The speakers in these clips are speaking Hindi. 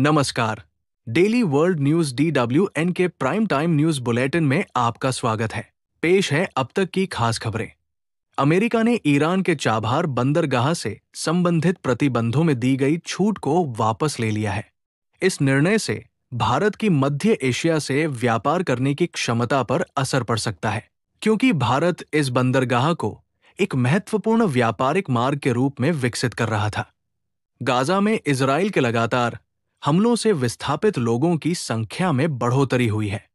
नमस्कार। डेली वर्ल्ड न्यूज DWN के प्राइम टाइम न्यूज बुलेटिन में आपका स्वागत है। पेश है अब तक की खास खबरें। अमेरिका ने ईरान के चाबहार बंदरगाह से संबंधित प्रतिबंधों में दी गई छूट को वापस ले लिया है। इस निर्णय से भारत की मध्य एशिया से व्यापार करने की क्षमता पर असर पड़ सकता है, क्योंकि भारत इस बंदरगाह को एक महत्वपूर्ण व्यापारिक मार्ग के रूप में विकसित कर रहा था। गाजा में इजराइल के लगातार हमलों से विस्थापित लोगों की संख्या में बढ़ोतरी हुई है।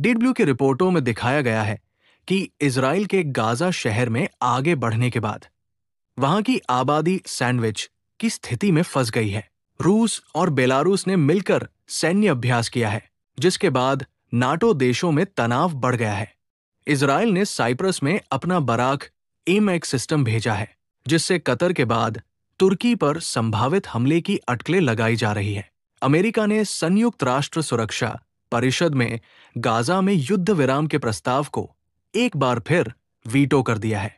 DW की रिपोर्टों में दिखाया गया है कि इजराइल के गाजा शहर में आगे बढ़ने के बाद वहां की आबादी सैंडविच की स्थिति में फंस गई है। रूस और बेलारूस ने मिलकर सैन्य अभ्यास किया है, जिसके बाद नाटो देशों में तनाव बढ़ गया है। इजराइल ने साइप्रस में अपना बराक एमैक्स सिस्टम भेजा है, जिससे कतर के बाद तुर्की पर संभावित हमले की अटकलें लगाई जा रही है। अमेरिका ने संयुक्त राष्ट्र सुरक्षा परिषद में गाजा में युद्ध विराम के प्रस्ताव को एक बार फिर वीटो कर दिया है।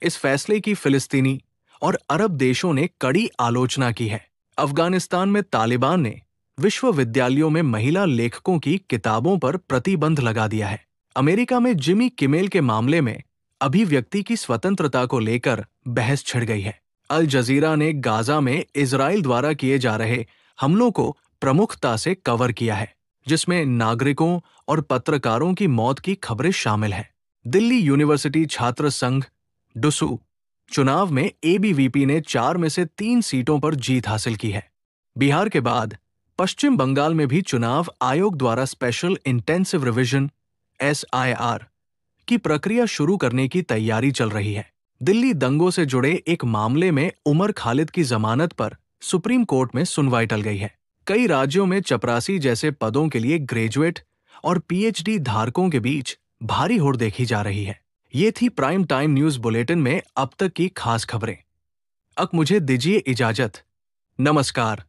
इस फैसले की फिलिस्तीनी और अरब देशों ने कड़ी आलोचना की है। अफगानिस्तान में तालिबान ने विश्वविद्यालयों में महिला लेखकों की किताबों पर प्रतिबंध लगा दिया है। अमेरिका में जिमी किमेल के मामले में अभिव्यक्ति की स्वतंत्रता को लेकर बहस छिड़ गई है। अल जजीरा ने गाजा में इजराइल द्वारा किए जा रहे हमलों को प्रमुखता से कवर किया है, जिसमें नागरिकों और पत्रकारों की मौत की खबरें शामिल हैं। दिल्ली यूनिवर्सिटी छात्र संघ डुसू चुनाव में ABVP ने 4 में से 3 सीटों पर जीत हासिल की है। बिहार के बाद पश्चिम बंगाल में भी चुनाव आयोग द्वारा स्पेशल इंटेंसिव रिवीजन SIR की प्रक्रिया शुरू करने की तैयारी चल रही है। दिल्ली दंगों से जुड़े एक मामले में उमर खालिद की जमानत पर सुप्रीम कोर्ट में सुनवाई टल गई है। कई राज्यों में चपरासी जैसे पदों के लिए ग्रेजुएट और PhD धारकों के बीच भारी होड़ देखी जा रही है। ये थी प्राइम टाइम न्यूज बुलेटिन में अब तक की खास खबरें। अब मुझे दीजिए इजाजत। नमस्कार।